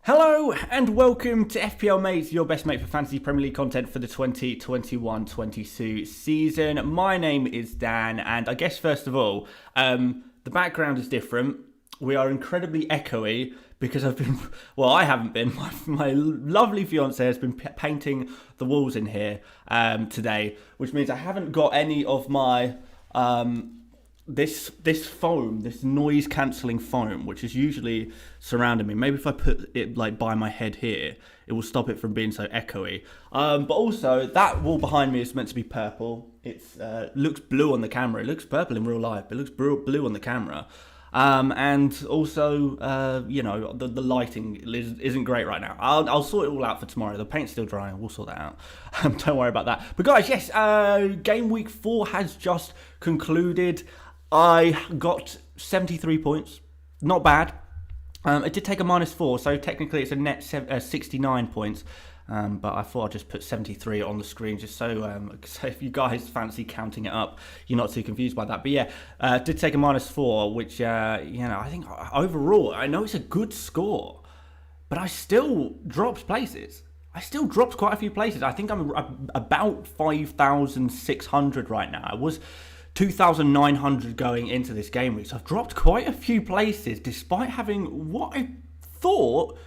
Hello and welcome to FPL Mate, your best mate for fantasy Premier League content for the 2021-22 season. My name is Dan, and I guess first of all, the background is different. We are incredibly echoey because I haven't been. My lovely fiance has been painting the walls in here today, which means I haven't got any of my this foam, this noise cancelling foam, which is usually surrounding me. Maybe if I put it like by my head here, it will stop it from being so echoey. But also that wall behind me is meant to be purple. It's looks blue on the camera. It looks purple in real life, but it looks blue on the camera. And also, you know, the lighting isn't great right now. I'll sort it all out for tomorrow. The paint's still drying. We'll sort that out. Don't worry about that. But guys, yes, Gameweek 4 has just concluded. I got 73 points. Not bad. It did take a -4, so technically it's a net 69 points. But I thought I'd just put 73 on the screen just so if you guys fancy counting it up, you're not too confused by that. But yeah, it did take a -4, which, you know, I think overall, I know it's a good score, but I still dropped places. I still dropped quite a few places. I think I'm about 5,600 right now. I was 2,900 going into this game week, so I've dropped quite a few places despite having what I thought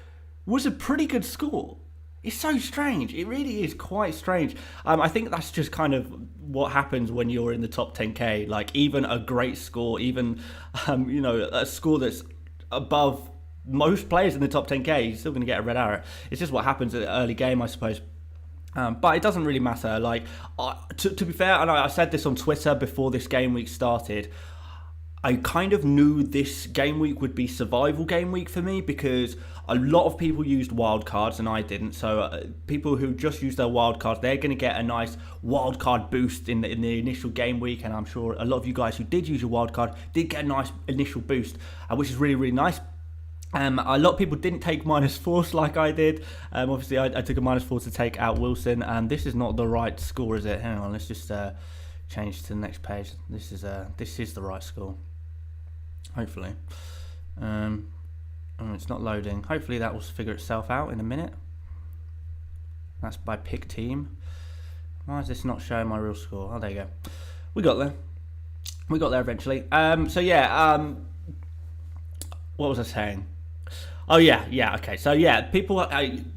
was a pretty good score. It's so strange. It really is quite strange. I think that's just kind of what happens when you're in the top 10k. Like even a great score, even you know, a score that's above most players in the top 10k, you're still going to get a red arrow. It's just what happens at the early game, I suppose. But it doesn't really matter. Like, to be fair, and I said this on Twitter before this game week started, I kind of knew this game week would be survival game week for me because a lot of people used wildcards and I didn't. So people who just used their wildcards, they're going to get a nice wildcard boost in the initial game week. And I'm sure a lot of you guys who did use your wildcard did get a nice initial boost, which is really, really nice. A lot of people didn't take -4s like I did. Obviously, I took a -4 to take out Wilson. And this is not the right score, is it? Hang on, let's just change to the next page. This is the right score. Hopefully. It's not loading. Hopefully that will figure itself out in a minute. That's by pick team. Why is this not showing my real score? Oh, there you go. We got there. We got there eventually. So yeah, what was I saying? Oh yeah, okay. So yeah, people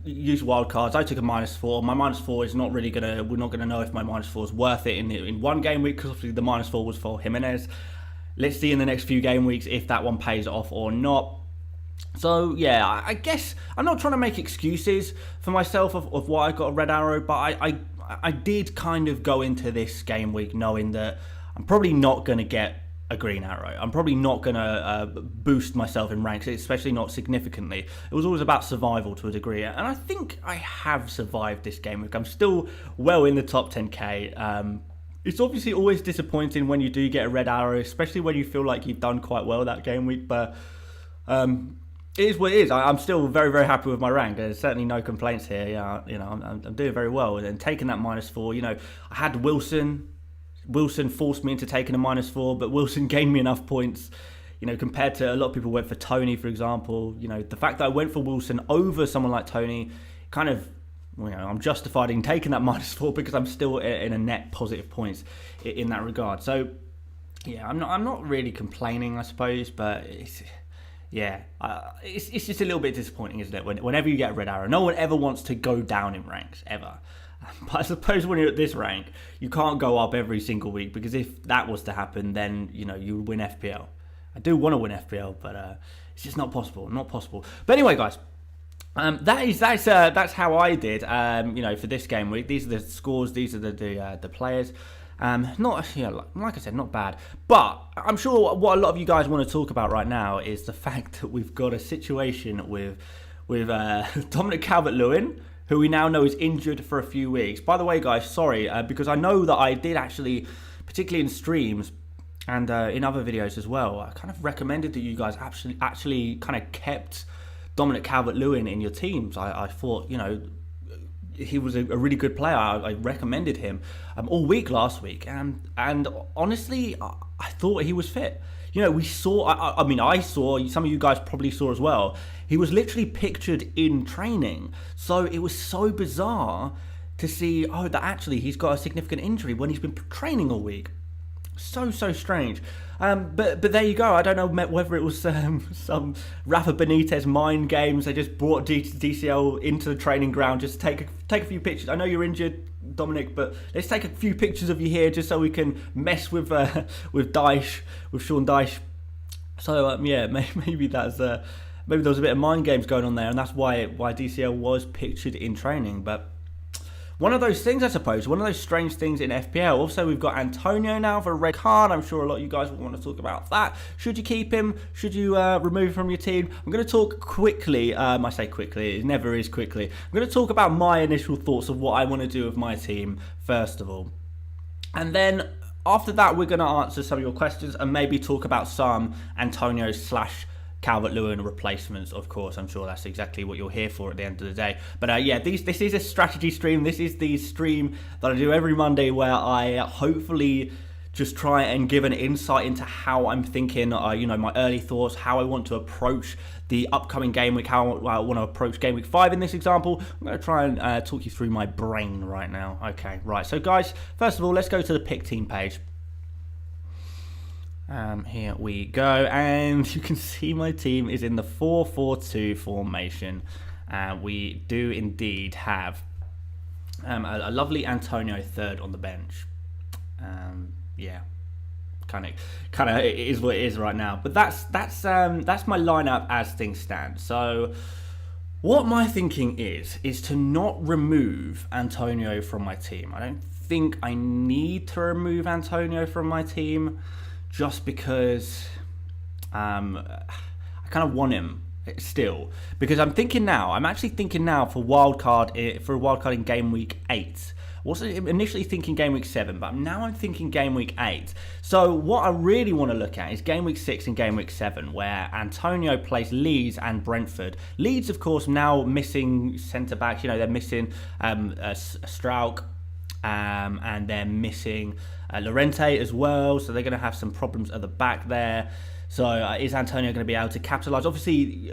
use wildcards. I took a -4. My -4 is not really we're not gonna know if my -4 is worth it in one game week because obviously the -4 was for Jimenez. Let's see in the next few game weeks if that one pays off or not. So yeah, I guess I'm not trying to make excuses for myself of why I got a red arrow, but I did kind of go into this game week knowing that I'm probably not going to get a green arrow. I'm probably not going to boost myself in ranks, especially not significantly. It was always about survival to a degree, and I think I have survived this game week. I'm still well in the top 10k. It's obviously always disappointing when you do get a red arrow, especially when you feel like you've done quite well that game week, but it is what it is. I'm still very, very happy with my rank. There's certainly no complaints here. Yeah, you know, I'm doing very well. And taking that -4, you know, I had Wilson. Wilson forced me into taking a -4, but Wilson gained me enough points, you know, compared to a lot of people went for Tony, for example. You know, the fact that I went for Wilson over someone like Tony, kind of, you know, I'm justified in taking that -4 because I'm still in a net positive points in that regard. So, yeah, I'm not really complaining, I suppose, but it's just a little bit disappointing, isn't it? Whenever you get a red arrow, no one ever wants to go down in ranks ever. But I suppose when you're at this rank, you can't go up every single week because if that was to happen, then you know you would win FPL. I do want to win FPL, but it's just not possible. Not possible. But anyway, guys, that's how I did. You know, for this game week, these are the scores. These are the players. Not, you know, like I said, not bad. But I'm sure what a lot of you guys want to talk about right now is the fact that we've got a situation with Dominic Calvert-Lewin, who we now know is injured for a few weeks. By the way, guys, sorry, because I know that I did actually, particularly in streams and in other videos as well, I kind of recommended that you guys actually kind of kept Dominic Calvert-Lewin in your teams. I thought, you know, he was a really good player. I recommended him all week last week, and honestly, I thought he was fit. You know, we saw. I mean, I saw. Some of you guys probably saw as well. he was literally pictured in training. So it was so bizarre to see, that actually he's got a significant injury when he's been training all week. So strange. But there you go. I don't know whether it was some Rafa Benitez mind games. They just brought DCL into the training ground. Just take a few pictures. I know you're injured, Dominic, but let's take a few pictures of you here just so we can mess with Dyche, with Sean Dyche. So maybe that's maybe there was a bit of mind games going on there, and that's why DCL was pictured in training. But one of those things, I suppose, one of those strange things in FPL. Also, we've got Antonio now for a red card. I'm sure a lot of you guys will want to talk about that. Should you keep him? Should you remove him from your team? I'm going to talk quickly. I say quickly. It never is quickly. I'm going to talk about my initial thoughts of what I want to do with my team, first of all. And then after that, we're going to answer some of your questions and maybe talk about some Antonio / Calvert-Lewin replacements, of course. I'm sure that's exactly what you're here for at the end of the day. But this is a strategy stream. This is the stream that I do every Monday where I hopefully just try and give an insight into how I'm thinking, my early thoughts, how I want to approach the upcoming game week, how I want to approach game week 5 in this example. I'm going to try and talk you through my brain right now. Okay, right. So guys, first of all, let's go to the pick team page. Here we go, and you can see my team is in the 4-4-2 formation. We do indeed have a lovely Antonio third on the bench. Kind of it is what it is right now. But that's my lineup as things stand. So what my thinking is to not remove Antonio from my team. I don't think I need to remove Antonio from my team, just because I kind of want him still. Because I'm actually thinking now for a wildcard in game week 8. I wasn't initially thinking game week 7, but now I'm thinking game week 8. So what I really want to look at is game week 6 and game week 7, where Antonio plays Leeds and Brentford. Leeds, of course, now missing centre-backs. They're missing Strauch, and they're missing Llorente as well, so they're going to have some problems at the back there. So is Antonio going to be able to capitalise? Obviously,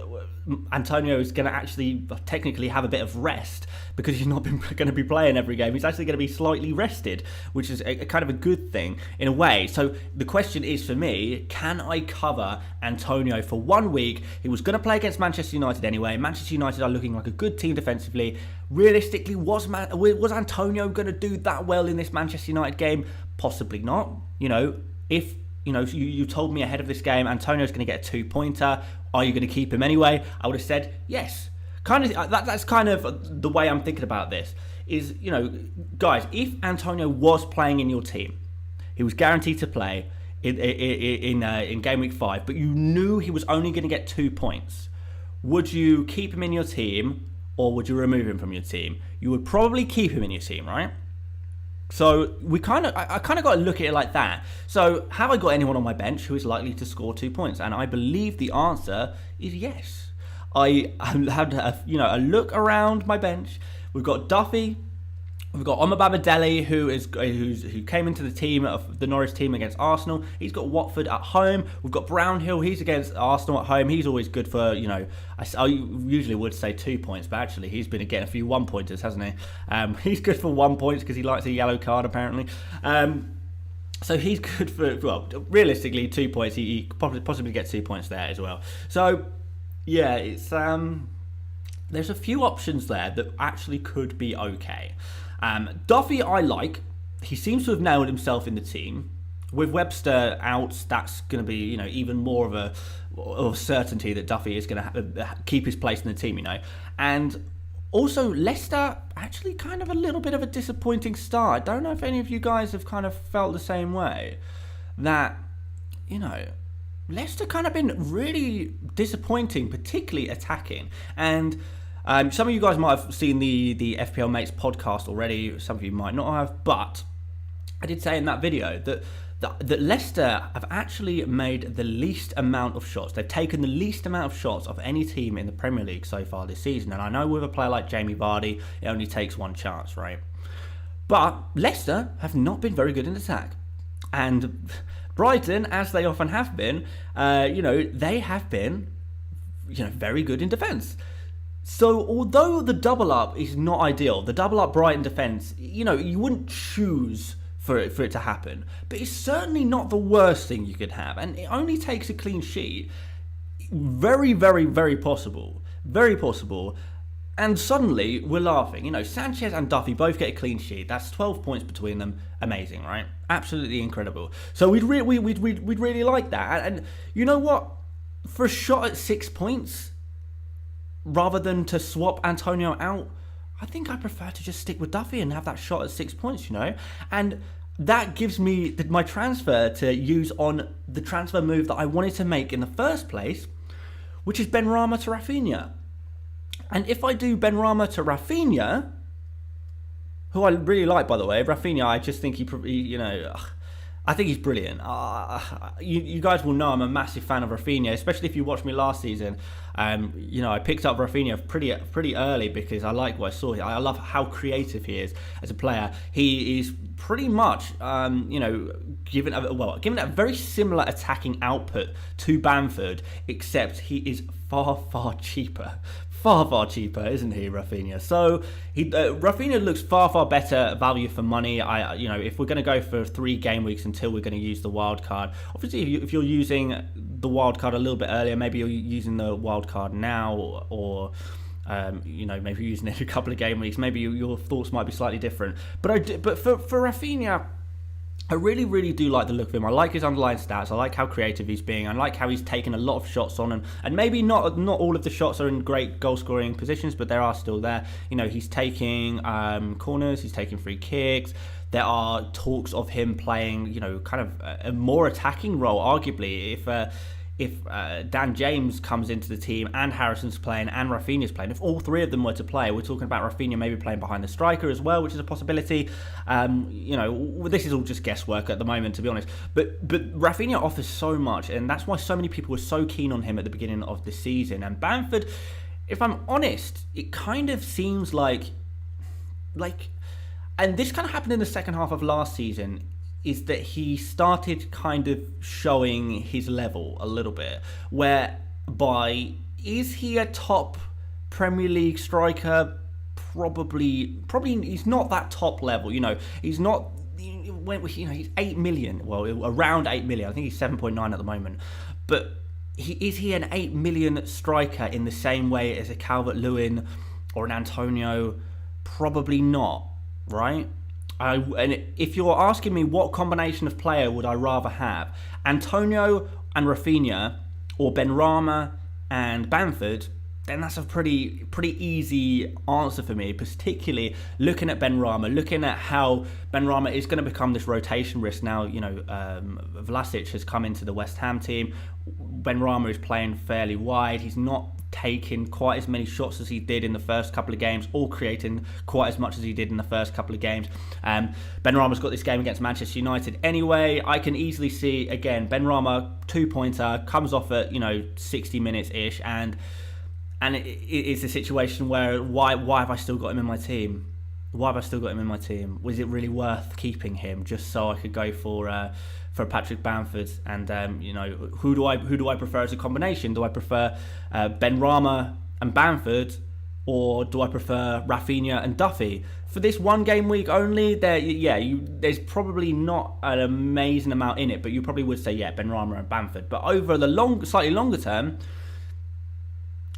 Antonio is going to actually technically have a bit of rest because he's not going to be playing every game. He's actually going to be slightly rested, which is a kind of a good thing in a way. So the question is for me, can I cover Antonio for 1 week? He was going to play against Manchester United anyway. Manchester United are looking like a good team defensively. Realistically, was Antonio going to do that well in this Manchester United game? Possibly not. If you told me ahead of this game, Antonio's going to get a 2-pointer. Are you going to keep him anyway? I would have said yes. That's kind of the way I'm thinking about this. Is, guys, if Antonio was playing in your team, he was guaranteed to play in game week 5, but you knew he was only going to get 2 points. Would you keep him in your team or would you remove him from your team? You would probably keep him in your team, right? So I kind of got to look at it like that. So have I got anyone on my bench who is likely to score 2 points? And I believe the answer is yes. I had a look around my bench. We've got Duffy, we've got Omobamidele, who came into the team of the Norwich team against Arsenal. He's got Watford at home. We've got Brownhill. He's against Arsenal at home. He's always good for I usually would say 2 points, but actually he's been getting a few 1-pointers, hasn't he? He's good for 1 point because he likes a yellow card apparently. So he's good for, realistically 2 points. He possibly gets 2 points there as well. So yeah, it's there's a few options there that actually could be okay. Duffy I like. He seems to have nailed himself in the team. With Webster out, that's going to be even more of a certainty that Duffy is going to keep his place in the team. And also Leicester actually kind of a little bit of a disappointing start. I don't know if any of you guys have kind of felt the same way. That Leicester kind of been really disappointing, particularly attacking. And some of you guys might have seen the FPL Mates podcast already. Some of you might not have. But I did say in that video that Leicester have actually made the least amount of shots. They've taken the least amount of shots of any team in the Premier League so far this season. And I know with a player like Jamie Vardy, it only takes one chance, right? But Leicester have not been very good in attack. And Brighton, as they often have been, they have been very good in defence. So although the double up is not ideal, the double up Brighton defence, you wouldn't choose for it to happen, but it's certainly not the worst thing you could have, and it only takes a clean sheet. Very, very, very possible. Very possible. And suddenly, we're laughing. Sanchez and Duffy both get a clean sheet. That's 12 points between them. Amazing, right? Absolutely incredible. So we'd really like that. And you know what? For a shot at 6 points, rather than to swap Antonio out, I think I prefer to just stick with Duffy and have that shot at 6 points, And that gives me my transfer to use on the transfer move that I wanted to make in the first place, which is Benrahma to Raphinha. And if I do Benrahma to Raphinha, who I really like, by the way, Raphinha, I just think I think he's brilliant. You guys will know I'm a massive fan of Raphinha, especially if you watched me last season. I picked up Raphinha pretty early because I like what I saw. I love how creative he is as a player. He is pretty much, given a very similar attacking output to Bamford, except he is far cheaper. Far cheaper, isn't he, Raphinha? So Raphinha looks far better value for money. If we're going to go for 3 game weeks until we're going to use the wild card, obviously if you're using the wild card a little bit earlier, maybe you're using the wild card now, or maybe you're using it a couple of game weeks. Maybe your thoughts might be slightly different. But for Raphinha, I really do like the look of him. I like his underlying stats. I like how creative he's being. I like how he's taken a lot of shots on him. And maybe not all of the shots are in great goal-scoring positions, but there are still there. He's taking corners. He's taking free kicks. There are talks of him playing, kind of a more attacking role, arguably, if Dan James comes into the team and Harrison's playing and Raphinha's playing. If all 3 of them were to play, we're talking about Raphinha maybe playing behind the striker as well, which is a possibility. This is all just guesswork at the moment, to be honest. But Raphinha offers so much, and that's why so many people were so keen on him at the beginning of the season. And Bamford, if I'm honest, it kind of seems like, and this kind of happened in the second half of last season, is that he started kind of showing his level a little bit, whereby, is he a top Premier League striker? Probably he's not that top level, he's not, he's 8 million, well, around 8 million, I think he's 7.9 at the moment, but is he an 8 million striker in the same way as a Calvert-Lewin or an Antonio? Probably not, right? And if you're asking me what combination of player would I rather have, Antonio and Raphinha or Benrahma and Bamford, then that's a pretty easy answer for me, particularly looking at Benrahma, looking at how Benrahma is going to become this rotation risk now. Vlasic has come into the West Ham team. Benrahma is playing fairly wide. He's not taking quite as many shots as he did in the first couple of games, or creating quite as much as he did in the first couple of games. Benrahma's got this game against Manchester United anyway. I can easily see, again, Benrahma, 2-pointer, comes off at 60 minutes-ish, and it's a situation where why have I still got him in my team? Why have I still got him in my team? Was it really worth keeping him just so I could go for Patrick Bamford? And who do I prefer as a combination? Do I prefer Benrahma and Bamford, or do I prefer Raphinha and Duffy? For this 1 game week only, there's probably not an amazing amount in it, but you probably would say Benrahma and Bamford. But over the slightly longer term,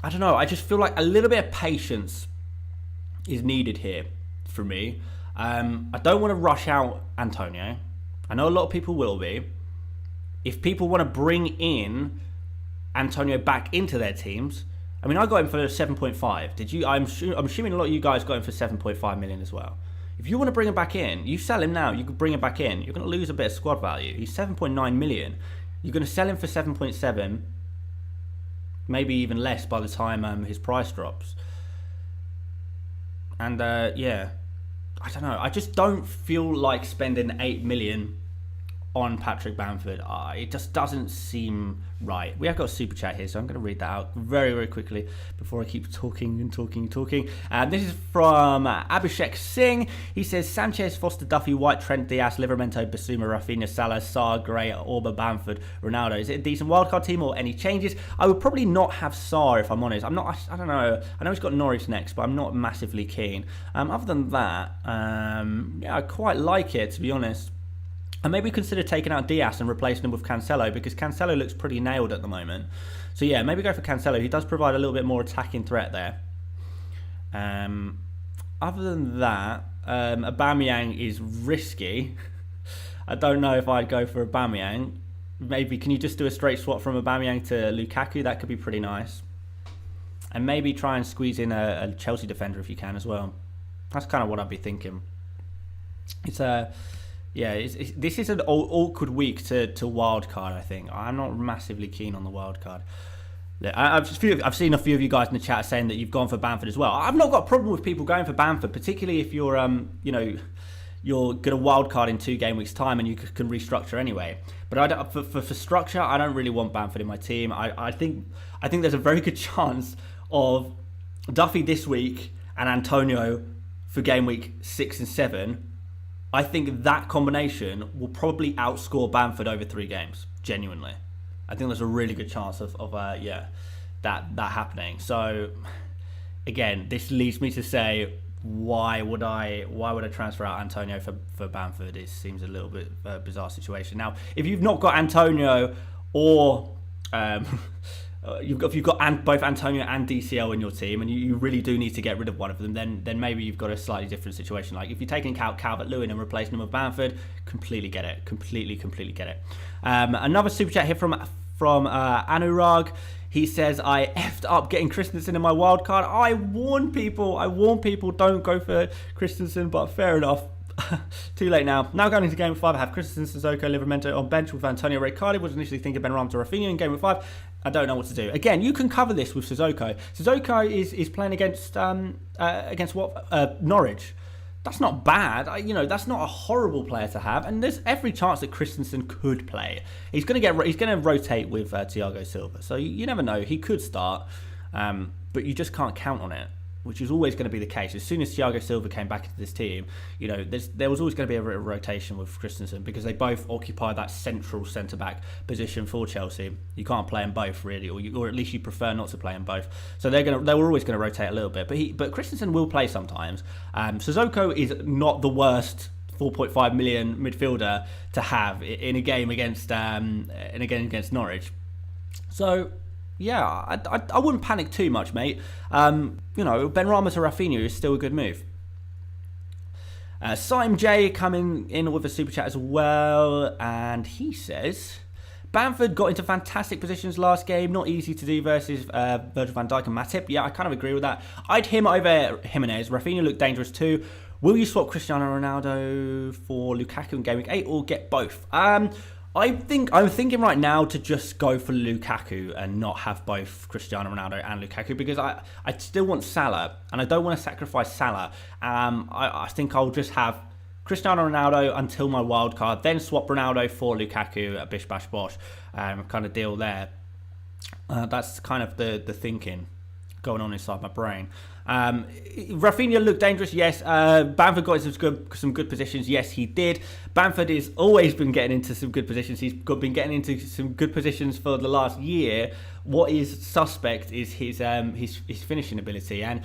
I don't know. I just feel like a little bit of patience is needed here for me. I don't want to rush out Antonio. I know a lot of people will be. If people want to bring in Antonio back into their teams, I mean, I got him for 7.5. Did you? I'm assuming a lot of you guys got him for 7.5 million as well. If you want to bring him back in, you sell him now. You could bring him back in. You're going to lose a bit of squad value. He's 7.9 million. You're going to sell him for 7.7. Maybe even less by the time his price drops. And I don't know. I just don't feel like spending 8 million on Patrick Bamford. It just doesn't seem right. We have got a super chat here, so I'm going to read that out very, very quickly before I keep talking and talking and talking. This is from Abhishek Singh. He says, Sanchez, Foster, Duffy, White, Trent, Diaz, Livramento, Basuma, Raphinha, Salah, Sarr, Gray, Orba, Bamford, Ronaldo. Is it a decent wildcard team or any changes? I would probably not have Sarr if I'm honest. I don't know. I know he's got Norwich next, but I'm not massively keen. Other than that, I quite like it, to be honest. And maybe consider taking out Diaz and replacing him with Cancelo, because Cancelo looks pretty nailed at the moment. So yeah, maybe go for Cancelo. He does provide a little bit more attacking threat there. Other than that, Aubameyang is risky. I don't know if I'd go for Aubameyang. Maybe can you just do a straight swap from Aubameyang to Lukaku? That could be pretty nice. And maybe try and squeeze in a Chelsea defender if you can as well. That's kind of what I'd be thinking. This is an awkward week to wildcard, I think. I'm not massively keen on the wildcard. I've seen a few of you guys in the chat saying that you've gone for Bamford as well. I've not got a problem with people going for Bamford, particularly if you're you're going to wildcard in 2 game weeks time and you can restructure anyway. But for structure, I don't really want Bamford in my team. I think there's a very good chance of Duffy this week and Antonio for game week 6 and 7. I think that combination will probably outscore Bamford over 3 games. Genuinely, I think there's a really good chance of that happening. So again, this leads me to say, why would I transfer out Antonio for Bamford? It seems a little bit of a bizarre situation. Now, if you've not got Antonio or if you've got both Antonio and DCL in your team, and you really do need to get rid of one of them, then maybe you've got a slightly different situation. Like if you're taking out Calvert-Lewin and replacing him with Bamford, completely get it. Completely get it. Another super chat here from Anurag. He says, I effed up getting Christensen in my wild card. I warn people, don't go for Christensen, but fair enough. Too late now. Now going into Game 5, I have Christensen, Sissoko, Livramento on bench with Antonio Riccardi. Was initially thinking Ben Rama to Raphinha in Game 5. I don't know what to do. Again, you can cover this with Sissoko. Sissoko is playing against Norwich. That's not bad. That's not a horrible player to have. And there's every chance that Christensen could play. He's going to rotate with Thiago Silva. So you never know. He could start, but you just can't count on it, which is always going to be the case. As soon as Thiago Silva came back into this team, there was always going to be a rotation with Christensen because they both occupy that central centre-back position for Chelsea. You can't play them both, really, or at least you prefer not to play them both. So they were always going to rotate a little bit. But Christensen will play sometimes. Sissoko is not the worst 4.5 million midfielder to have in a game against Norwich. So yeah, I wouldn't panic too much, mate. Ben Rama to Raphinha is still a good move. Simon J coming in with a super chat as well, and he says, Bamford got into fantastic positions last game. Not easy to do versus Virgil van Dijk and Matip. Yeah, I kind of agree with that. I'd him over Jimenez. Raphinha looked dangerous too. Will you swap Cristiano Ronaldo for Lukaku in Game Week 8 or get both? I'm thinking right now to just go for Lukaku and not have both Cristiano Ronaldo and Lukaku, because I still want Salah and I don't want to sacrifice Salah. I think I'll just have Cristiano Ronaldo until my wild card, then swap Ronaldo for Lukaku at Bish Bash Bosh, kind of deal there. That's kind of the thinking going on inside my brain. Raphinha looked dangerous, yes. Bamford got into some good positions, yes, he did. Bamford has always been getting into some good positions. He's been getting into some good positions for the last year. What is suspect is his finishing ability, and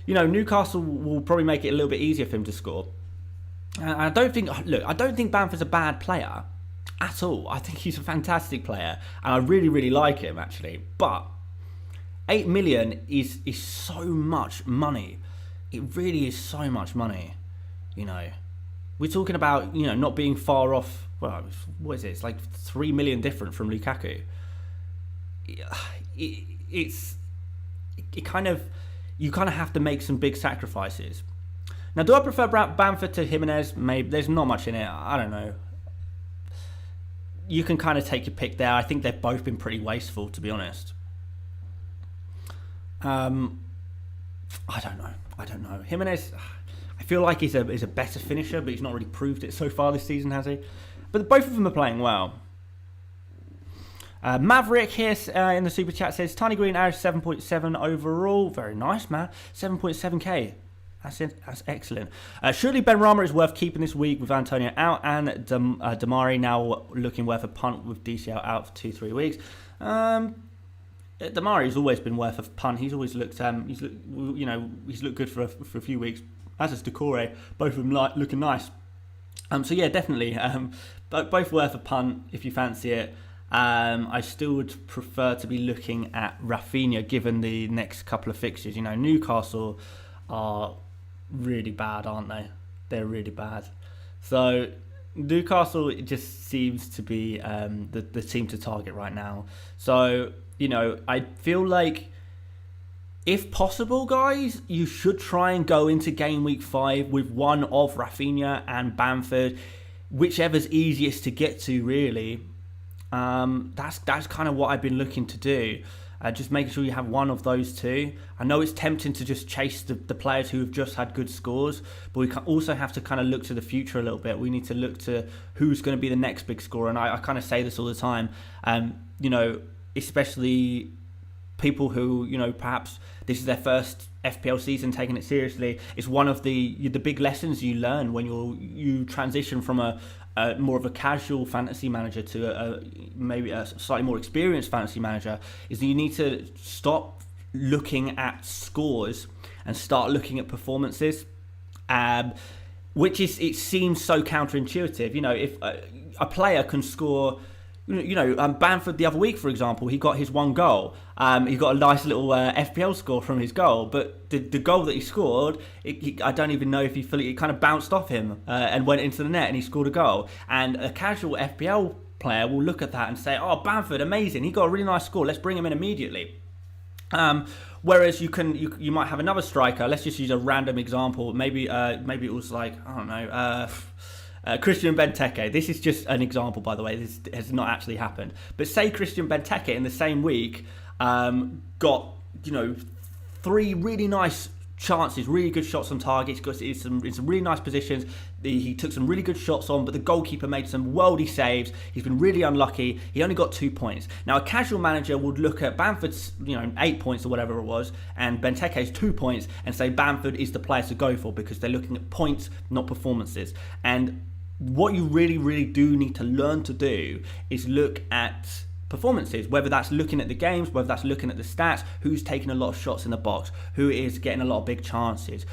Newcastle will probably make it a little bit easier for him to score. I don't think Bamford's a bad player at all. I think he's a fantastic player, and I really, really like him actually, but 8 million is so much money. It really is so much money. We're talking about not being far off. Well, what is it? It's like 3 million different from Lukaku. You kind of have to make some big sacrifices. Now, do I prefer Bamford to Jimenez? Maybe. There's not much in it. I don't know. You can kind of take your pick there. I think they've both been pretty wasteful, to be honest. I don't know. Jimenez, I feel like he's a better finisher, but he's not really proved it so far this season, has he? But both of them are playing well. Maverick here in the super chat says Tiny Green average 7.7 overall. Very nice, man. 7.7k. That's excellent. Surely Ben Rama is worth keeping this week with Antonio out and Damari now looking worth a punt with DCL out for 2-3 weeks. Damari's always been worth a punt. He's always looked he's looked good for a few weeks. As is Decore, both of them looking nice. So yeah, definitely. Both worth a punt if you fancy it. I still would prefer to be looking at Raphinha given the next couple of fixtures. You know, Newcastle are really bad, aren't they? They're really bad. So Newcastle, it just seems to be the team to target right now. So, you know, I feel like if possible, guys, you should try and go into game week 5 with one of Raphinha and Bamford, whichever's easiest to get to, really. That's kind of what I've been looking to do. Just making sure you have one of those two. I know it's tempting to just chase the players who have just had good scores, but we also have to kind of look to the future a little bit. We need to look to who's going to be the next big scorer. And I kind of say this all the time. You know, especially people who, you know, perhaps this is their first FPL season taking it seriously. It's one of the big lessons you learn when you transition from a more of a casual fantasy manager to maybe a slightly more experienced fantasy manager, is that you need to stop looking at scores and start looking at performances, which it seems so counterintuitive. You know, if a player can score, you know, Bamford the other week, for example, he got his one goal. He got a nice little FPL score from his goal, but the goal that he scored, I don't even know if it kind of bounced off him and went into the net, and he scored a goal. And a casual FPL player will look at that and say, "Oh, Bamford, amazing! He got a really nice score. Let's bring him in immediately." Whereas you might have another striker. Let's just use a random example. Maybe it was like, I don't know. Christian Benteke. This is just an example, by the way. This has not actually happened. But say Christian Benteke in the same week got, you know, 3 really nice chances, really good shots on target. He's got in some really nice positions. He took some really good shots on, but the goalkeeper made some worldy saves. He's been really unlucky. He only got 2 points. Now, a casual manager would look at Bamford's, 8 points or whatever it was, and Benteke's 2 points, and say Bamford is the player to go for because they're looking at points, not performances. And what you really, really do need to learn to do is look at performances, whether that's looking at the games, whether that's looking at the stats, who's taking a lot of shots in the box, who is getting a lot of big chances,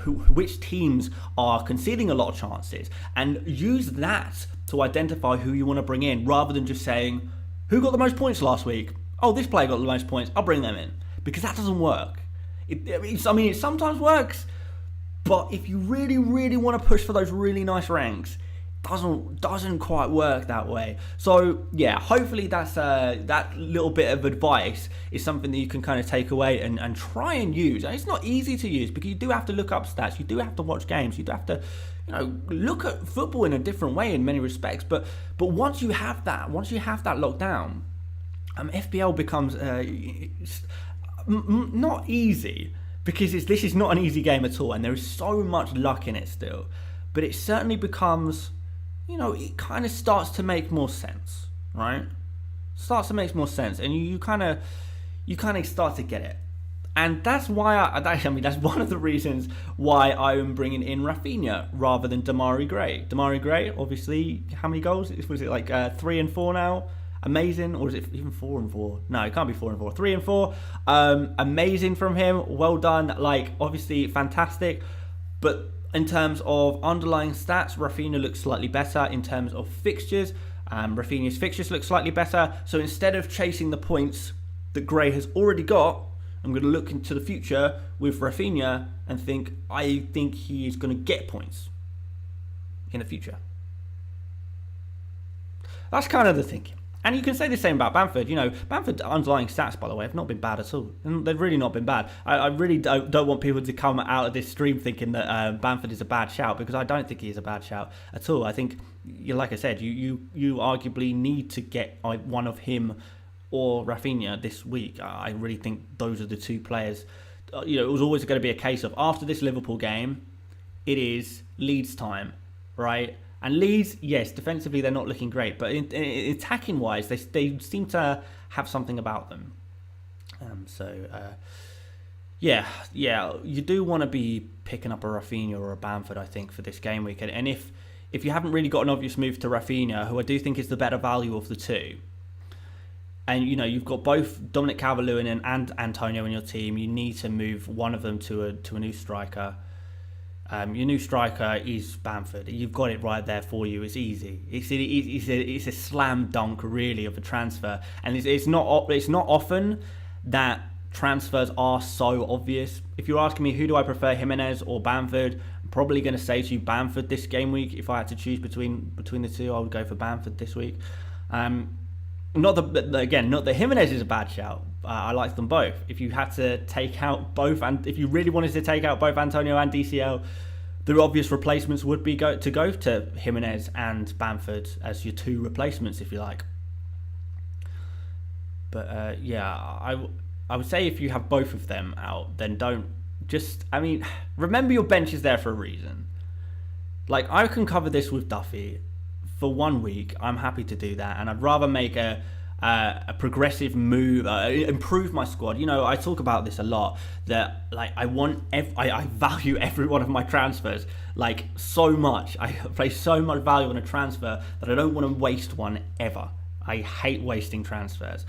which teams are conceding a lot of chances, and use that to identify who you want to bring in, rather than just saying, who got the most points last week? Oh, this player got the most points, I'll bring them in. Because that doesn't work. It sometimes works, but if you really, really want to push for those really nice ranks, doesn't quite work that way. So yeah, hopefully that's that little bit of advice is something that you can kind of take away and try and use. And it's not easy to use because you do have to look up stats, you do have to watch games, you do have to look at football in a different way in many respects. But once you have that locked down, FPL becomes not easy, because this is not an easy game at all, and there is so much luck in it still. But it certainly becomes, it kind of starts to make more sense, right? Starts to make more sense, and you kind of start to get it. And that's why that's one of the reasons why I am bringing in Raphinha rather than Damari Gray. Damari Gray, obviously, how many goals? Was it like 3 and 4 now? Amazing. Or is it even 4 and 4? No, it can't be 4 and 4. 3 and 4. Amazing from him. Well done. Obviously, fantastic. But in terms of underlying stats, Raphinha looks slightly better. In terms of fixtures, Raphinha's fixtures look slightly better. So instead of chasing the points that Gray has already got, I'm going to look into the future with Raphinha and I think he is going to get points in the future. That's kind of the thinking. And you can say the same about Bamford. Bamford's underlying stats, by the way, have not been bad at all. And they've really not been bad. I really don't want people to come out of this stream thinking that Bamford is a bad shout, because I don't think he is a bad shout at all. I think, like I said, you arguably need to get one of him or Raphinha this week. I really think those are the two players. It was always going to be a case of, after this Liverpool game, it is Leeds time, right? And Leeds, yes, defensively they're not looking great, but in attacking wise, they seem to have something about them. Yeah, you do want to be picking up a Raphinha or a Bamford, I think, for this game week. And if you haven't really got an obvious move to Raphinha, who I do think is the better value of the two, and you've got both Dominic Calvert-Lewin and Antonio in your team, you need to move one of them to a new striker. Your new striker is Bamford. You've got it right there for you. It's easy. It's a slam dunk, really, of a transfer. And it's not often that transfers are so obvious. If you're asking me who do I prefer, Jimenez or Bamford, I'm probably going to say to you Bamford this game week. If I had to choose between the two, I would go for Bamford this week. Not that Jimenez is a bad shout. I like them both. If you had to take out both, and if you really wanted to take out both Antonio and DCL, the obvious replacements would be go to Jimenez and Bamford as your two replacements, if you like. But I would say if you have both of them out, then remember your bench is there for a reason. Like, I can cover this with Duffy for 1 week. I'm happy to do that, and I'd rather make a progressive move, improve my squad. I talk about this a lot, that like I value every one of my transfers like so much. I place so much value on a transfer that I don't want to waste one ever. I hate wasting transfers.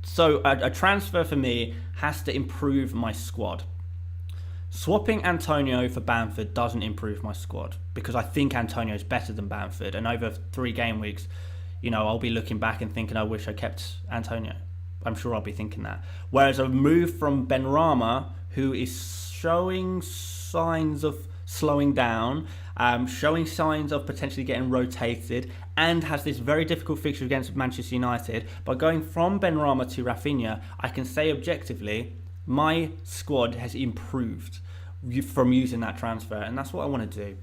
So a transfer for me has to improve my squad. Swapping Antonio for Bamford doesn't improve my squad, because I think Antonio is better than Bamford, and over 3 game weeks, I'll be looking back and thinking I wish I kept Antonio. I'm sure I'll be thinking that. Whereas a move from Benrahma, who is showing signs of slowing down, showing signs of potentially getting rotated, and has this very difficult fixture against Manchester United, by going from Benrahma to Raphinha, I can say objectively my squad has improved from using that transfer, and that's what I want to do.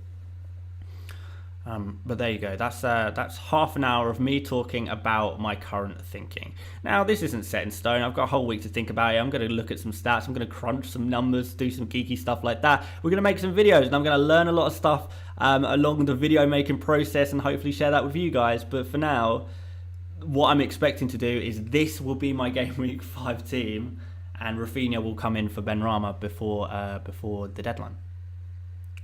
But there you go. That's half an hour of me talking about my current thinking. Now, this isn't set in stone. I've got a whole week to think about it. I'm going to look at some stats. I'm going to crunch some numbers, do some geeky stuff like that. We're going to make some videos, and I'm going to learn a lot of stuff along the video making process, and hopefully share that with you guys. But for now, what I'm expecting to do is this will be my Game Week 5 team, and Raphinha will come in for Benrahma before the deadline.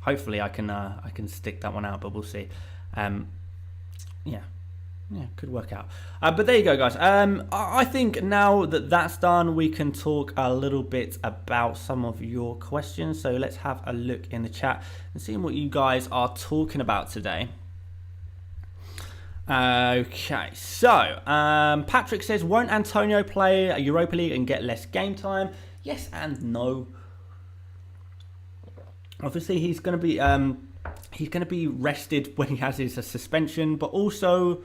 Hopefully I can stick that one out, but we'll see. Yeah, could work out. But there you go, guys. I think now that that's done, we can talk a little bit about some of your questions. So let's have a look in the chat and see what you guys are talking about today. Okay, so Patrick says, won't Antonio play a Europa League and get less game time? Yes and no. Obviously, he's going to be rested when he has his suspension, but also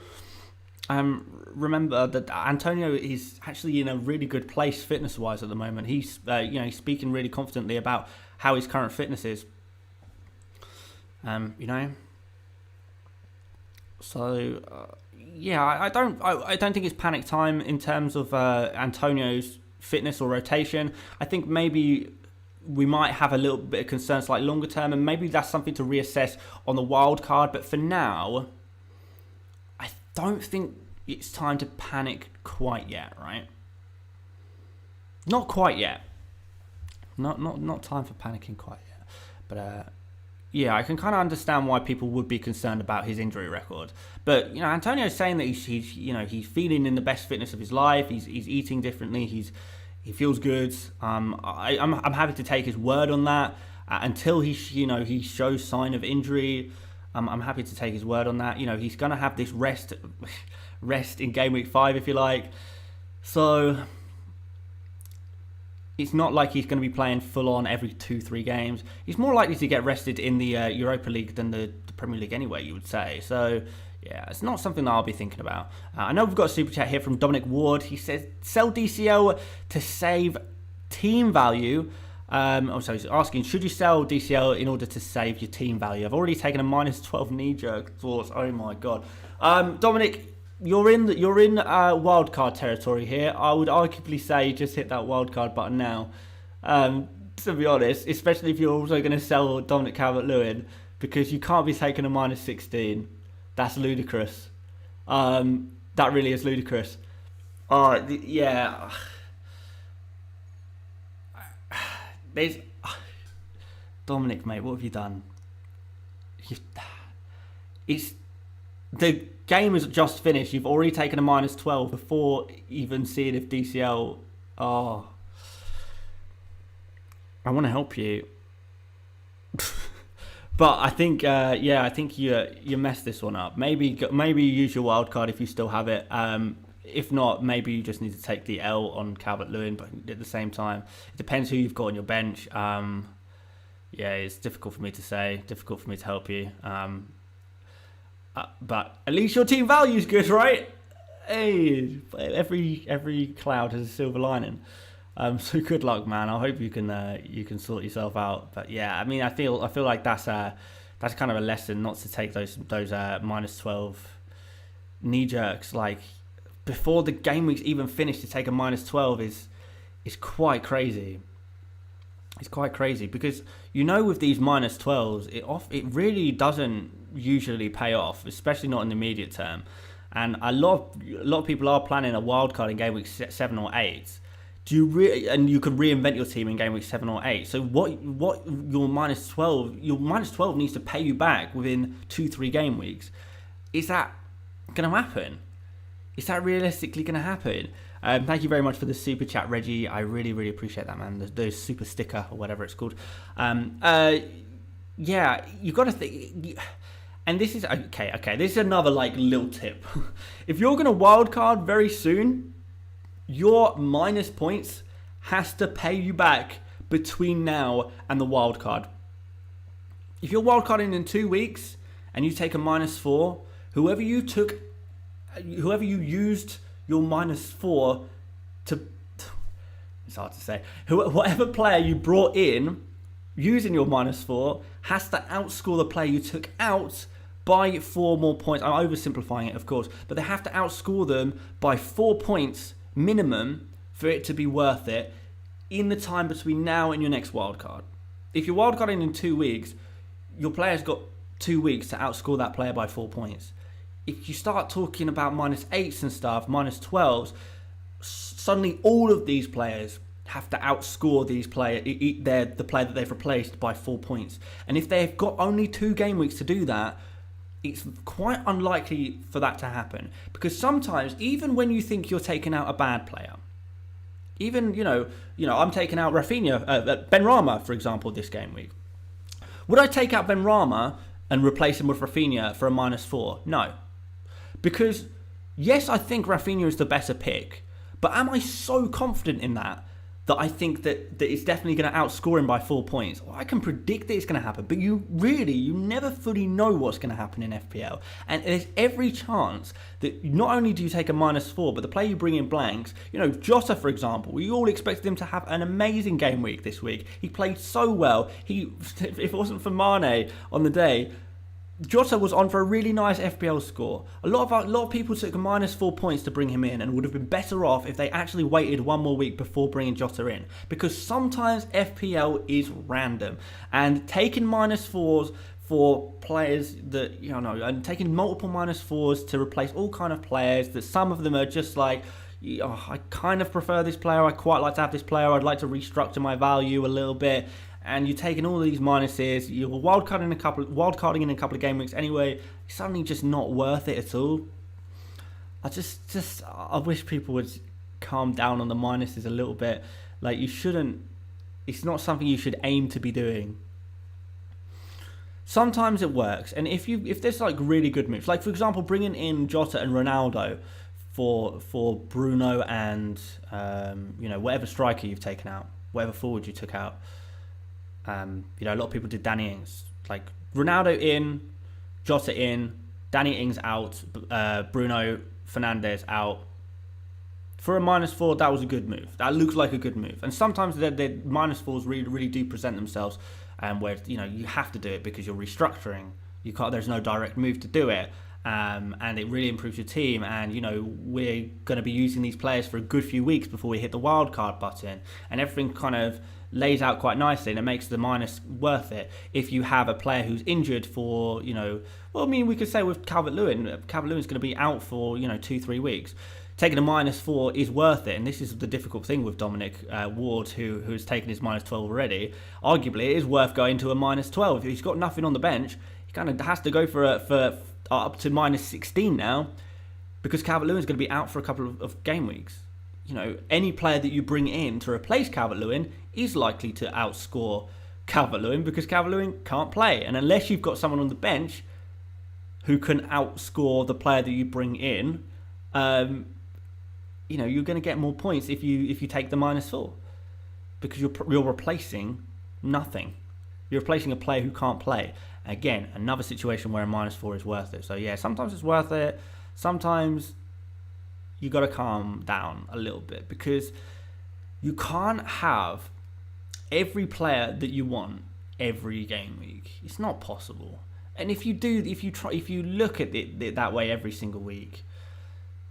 remember that Antonio is actually in a really good place fitness-wise at the moment. He's he's speaking really confidently about how his current fitness is. So I don't think it's panic time in terms of Antonio's fitness or rotation. I think maybe we might have a little bit of concerns like longer term, and maybe that's something to reassess on the wild card. But for now, I don't think it's time to panic quite yet, right? Not quite yet. Not time for panicking quite yet. But I can kind of understand why people would be concerned about his injury record. But Antonio's saying that he's feeling in the best fitness of his life. He's eating differently. He feels good. I'm happy to take his word on that until he shows sign of injury. I'm happy to take his word on that. He's gonna have this rest in Game Week 5, if you like. So it's not like he's going to be playing full on every 2-3 games. He's more likely to get rested in the Europa League than the Premier League anyway, you would say. So yeah, it's not something that I'll be thinking about. I know we've got a super chat here from Dominic Ward. He says, sell DCL to save team value. So he's asking, should you sell DCL in order to save your team value? I've already taken a -12 knee-jerk thoughts. Oh my god. Dominic, you're in wildcard territory here. I would arguably say just hit that wildcard button now. To be honest, especially if you're also going to sell Dominic Calvert-Lewin, because you can't be taking a minus 16. That's ludicrous. That really is ludicrous. Yeah. There's Dominic, mate. What have you done? It's the game is just finished. You've already taken a minus 12 before even seeing if DCL. Oh, I want to help you, but I think, I think you messed this one up. Maybe you use your wild card if you still have it. If not, maybe you just need to take the L on Calvert-Lewin, but at the same time, it depends who you've got on your bench. It's difficult for me to say, difficult for me to help you. But at least your team value is good, right? Hey, every cloud has a silver lining. So good luck, man. I hope you can sort yourself out. But yeah, I mean, I feel like that's kind of a lesson not to take those minus 12 knee jerks. Like before the game week's even finished, to take a minus 12 is quite crazy. It's quite crazy because with these minus 12s, it really doesn't usually pay off, especially not in the immediate term. And a lot of people are planning a wild card in game week 7 or 8. And you can reinvent your team in game week 7 or 8. So what your minus 12 needs to pay you back within 2-3 game weeks. Is that going to happen? Is that realistically going to happen? Thank you very much for the super chat, Reggie. I really, really appreciate that, man. The super sticker or whatever it's called. You got to think. And this is okay. This is another little tip. If you're going to wildcard very soon, your minus points has to pay you back between now and the wildcard. If you're wildcarding in 2 weeks and you take a minus 4, whoever you used your minus 4 to, it's hard to say, whatever player you brought in using your minus 4 has to outscore the player you took out by 4 more points. I'm oversimplifying it, of course, but they have to outscore them by 4 points minimum for it to be worth it in the time between now and your next wildcard. If you're wildcarding in 2 weeks, your player's got 2 weeks to outscore that player by 4 points. If you start talking about minus 8s and stuff, minus 12s, suddenly all of these players have to outscore the player that they've replaced by 4 points. And if they've got only 2 game weeks to do that, it's quite unlikely for that to happen. Because sometimes, even when you think you're taking out a bad player, even, I'm taking out Raphinha, Benrahma, for example, this game week. Would I take out Benrahma and replace him with Raphinha for a minus 4? No. Because, yes, I think Raphinha is the better pick, but am I so confident in that I think that it's definitely going to outscore him by 4 points? Well, I can predict that it's going to happen, but you never fully know what's going to happen in FPL. And there's every chance that not only do you take a minus 4, but the player you bring in blanks, Jota, for example, we all expected him to have an amazing game week this week. He played so well. If it wasn't for Mane on the day, Jota was on for a really nice FPL score. A lot of people took minus 4 points to bring him in and would have been better off if they actually waited 1 more week before bringing Jota in. Because sometimes FPL is random. And taking minus 4s for players that, and taking multiple minus 4s to replace all kind of players, that some of them are just like, I kind of prefer this player, I quite like to have this player, I'd like to restructure my value a little bit. And you're taking all of these minuses, you're wildcarding in a couple of game weeks anyway, it's suddenly just not worth it at all. I wish people would calm down on the minuses a little bit. It's not something you should aim to be doing. Sometimes it works, and if there's really good moves, for example, bringing in Jota and Ronaldo for Bruno and whatever striker you've taken out, whatever forward you took out. A lot of people did Danny Ings. Ronaldo in, Jota in, Danny Ings out, Bruno Fernandes out. For a minus 4, that was a good move. That looks like a good move. And sometimes the minus 4s really, really do present themselves, where you have to do it because you're restructuring. You can't. There's no direct move to do it, and it really improves your team. And we're going to be using these players for a good few weeks before we hit the wildcard button, and everything kind of lays out quite nicely, and it makes the minus worth it. If you have a player who's injured for, well, I mean, we could say with Calvert-Lewin's going to be out for, 2-3 weeks. Taking a -4 is worth it, and this is the difficult thing with Dominic Ward, who's taken his -12 already. Arguably, it is worth going to a -12. If he's got nothing on the bench, he kind of has to go for up to -16 now, because Calvert-Lewin's going to be out for a couple of game weeks. Any player that you bring in to replace Calvert-Lewin is likely to outscore Calvert-Lewin, because Calvert-Lewin can't play, and unless you've got someone on the bench who can outscore the player that you bring in, you're going to get more points if you take the -4, because you're replacing nothing. You're replacing a player who can't play. Again, another situation where a -4 is worth it. So yeah, sometimes it's worth it. Sometimes you got to calm down a little bit, because you can't have every player that you want every game week. It's not possible. And if you look at it that way every single week,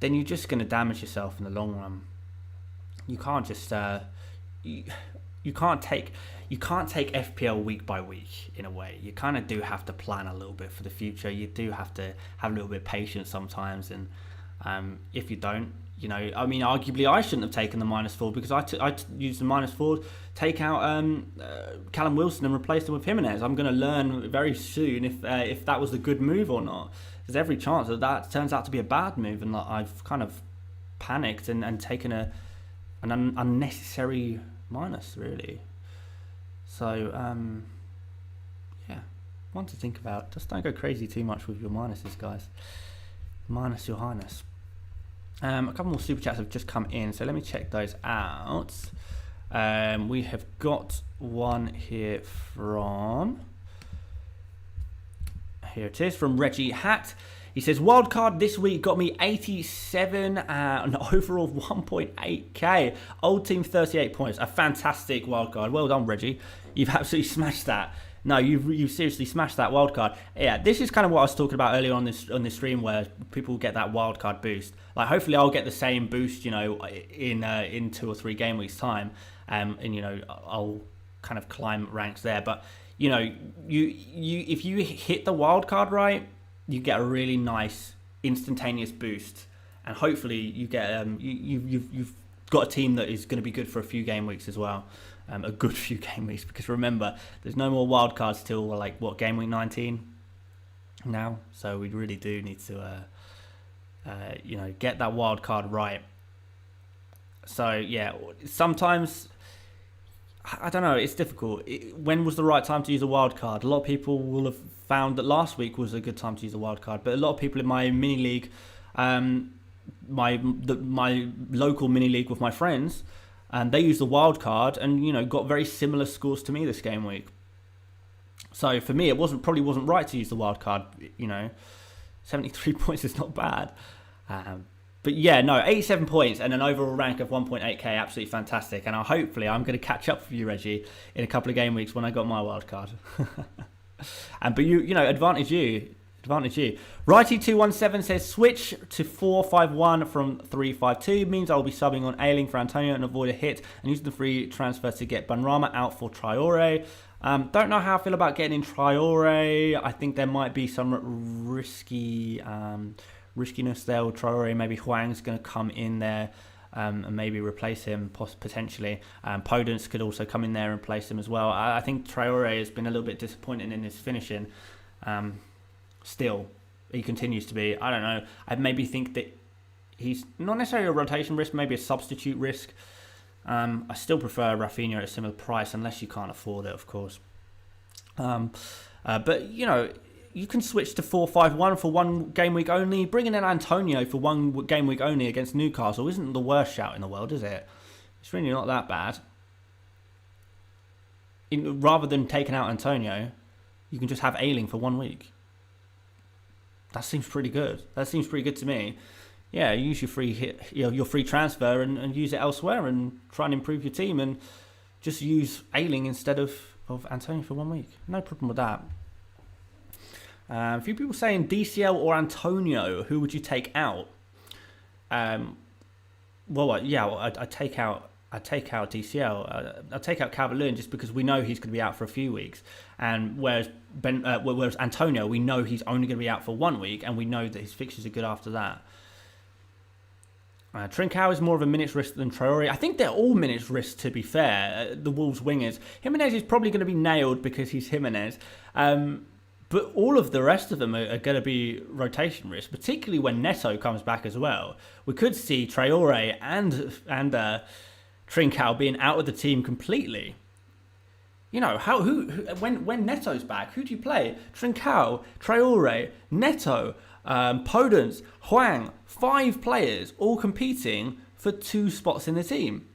then you're just going to damage yourself in the long run. You can't just you can't take FPL week by week in a way. You kind of do have to plan a little bit for the future. You do have to have a little bit of patience sometimes, and if you don't, arguably I shouldn't have taken the -4, because I used the -4, take out Callum Wilson and replace him with Jimenez. I'm going to learn very soon if that was a good move or not. There's every chance that turns out to be a bad move, and I've kind of panicked and taken an unnecessary minus, really. So yeah, one to think about. Just don't go crazy too much with your minuses, guys. Minus your highness. A couple more super chats have just come in, so let me check those out. We have got one here from... Here it is, from Reggie Hatt. He says, wildcard this week got me 87 and overall 1.8k. Old team 38 points. A fantastic wildcard. Well done, Reggie. You've absolutely smashed that. No, you've seriously smashed that wildcard. Yeah, this is kind of what I was talking about earlier on this stream, where people get that wildcard boost. Like, hopefully I'll get the same boost, in 2 or 3 game weeks time, and I'll kind of climb ranks there. But if you hit the wildcard right, you get a really nice instantaneous boost, and hopefully you get you've got a team that is going to be good for a few game weeks as well. A good few game weeks, because remember, there's no more wildcards till game week 19 now. So we really do need to get that wildcard right. So yeah, sometimes I don't know, it's difficult. When was the right time to use a wildcard? A lot of people will have found that last week was a good time to use a wildcard, but a lot of people in my mini league, my local mini league with my friends, and they used the wild card and got very similar scores to me this game week. So for me, it probably wasn't right to use the wild card. 73 points is not bad. But yeah, no, 87 points and an overall rank of 1.8k, absolutely fantastic. And hopefully I'm going to catch up with you, Reggie, in a couple of game weeks when I got my wild card. But advantage you. Righty217 says, switch to 4-5-1 from 3-5-2 means I'll be subbing on Ailing for Antonio and avoid a hit, and using the free transfer to get Benrahma out for Traore. Don't know how I feel about getting in Traore. I think there might be some riskiness there with Traore. Maybe Huang's going to come in there and maybe replace him potentially. Podence could also come in there and replace him as well. I think Traore has been a little bit disappointing in his finishing. Still, he continues to be. I don't know. I maybe think that he's not necessarily a rotation risk, maybe a substitute risk. I still prefer Raphinha at a similar price, unless you can't afford it, of course. But you can switch to 4-5-1 for one game week only. Bringing in Antonio for one game week only against Newcastle isn't the worst shout in the world, is it? It's really not that bad. Rather than taking out Antonio, you can just have Ailing for 1 week. That seems pretty good. That seems pretty good to me. Yeah, use your free your free transfer and use it elsewhere and try and improve your team, and just use Ailing instead of Antonio for 1 week. No problem with that. A few people saying DCL or Antonio, who would you take out? I'd take out I'd take out DCL. I'd take out Calvert-Lewin just because we know he's going to be out for a few weeks. And whereas Antonio, we know he's only going to be out for 1 week, and we know that his fixtures are good after that. Trincao is more of a minutes risk than Traore. I think they're all minutes risk, to be fair. The Wolves wingers. Jimenez is probably going to be nailed because he's Jimenez. But all of the rest of them are going to be rotation risk, particularly when Neto comes back as well. We could see Traore and Trincao being out of the team completely. You know, when Neto's back, who do you play? Trincao, Traore, Neto, Podence, Hwang, 5 players all competing for 2 spots in the team.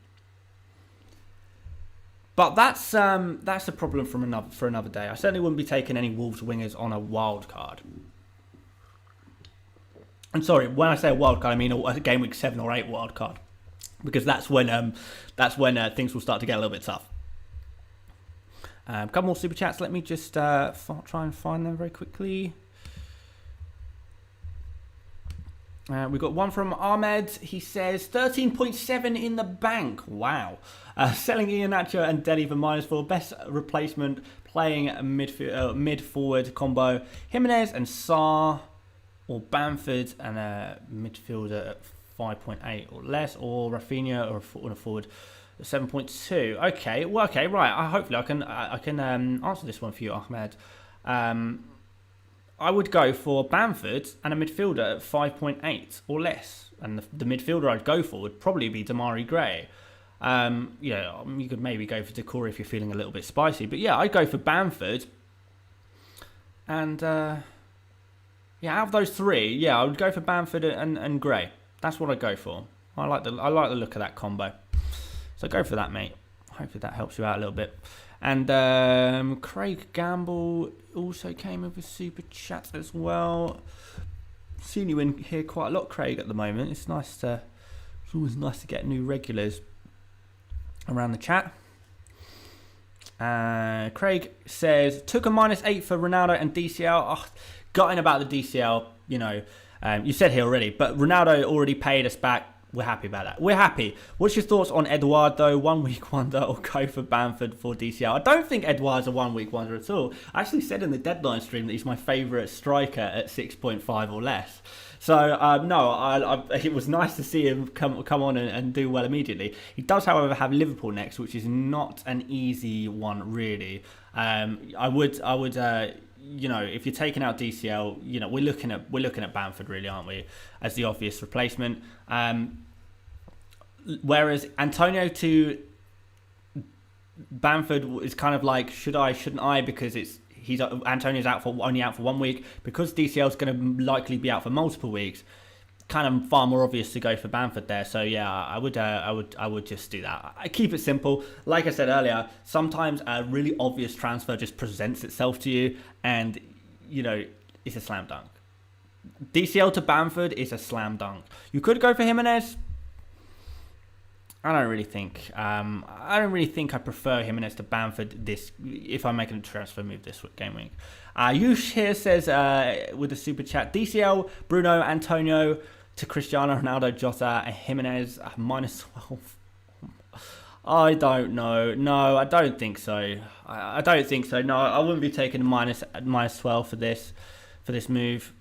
But that's a problem for another day. I certainly wouldn't be taking any Wolves wingers on a wild card. I'm sorry, when I say a wild card, I mean a game week 7 or 8 wild card, because that's when things will start to get a little bit tough. A couple more super chats. Let me just try and find them very quickly. We've got one from Ahmed. He says 13.7 in the bank. Wow. Selling Iheanacho and Deli for -4. Best replacement playing a mid-forward combo. Jimenez and Sarr or Bamford and a midfielder at 5.8 or less, or Raphinha or a forward 7.2. Okay, right. Hopefully I can answer this one for you, Ahmed. I would go for Bamford and a midfielder at 5.8 or less, and the midfielder I'd go for would probably be Damari Gray. You could maybe go for Decore if you're feeling a little bit spicy, but yeah, I'd go for Bamford. And out of those 3, I would go for Bamford and Gray. That's what I'd go for. I like the look of that combo. So go for that, mate. Hopefully that helps you out a little bit. And Craig Gamble also came in with super chat as well. Seen you in here quite a lot, Craig, at the moment. It's always nice to get new regulars around the chat. Craig says took a -8 for Ronaldo and DCL. Oh, gutting about the DCL. You said here already, but Ronaldo already paid us back. We're happy about that. We're happy. What's your thoughts on Edouard, though? 1 week wonder, or go for Bamford for DCL? I don't think Edouard's a 1 week wonder at all. I actually said in the deadline stream that he's my favourite striker at 6.5 or less. So, it was nice to see him come on and do well immediately. He does, however, have Liverpool next, which is not an easy one, really. I would if you're taking out DCL, we're looking at Bamford, really, aren't we, as the obvious replacement. Whereas Antonio to Bamford is kind of like, should I, shouldn't I? Because Antonio's only out for 1 week, because DCL's going to likely be out for multiple weeks. Kind of far more obvious to go for Bamford there. So yeah, I would just do that. I keep it simple. Like I said earlier, sometimes a really obvious transfer just presents itself to you, and it's a slam dunk. DCL to Bamford is a slam dunk. You could go for Jimenez. I don't really think I prefer Jimenez to Bamford if I'm making a transfer move this game week. Yush here says with the super chat, DCL, Bruno, Antonio to Cristiano Ronaldo, Jota, and Jimenez -12. I don't know. No, I don't think so. I don't think so. No, I wouldn't be taking -12 for this move.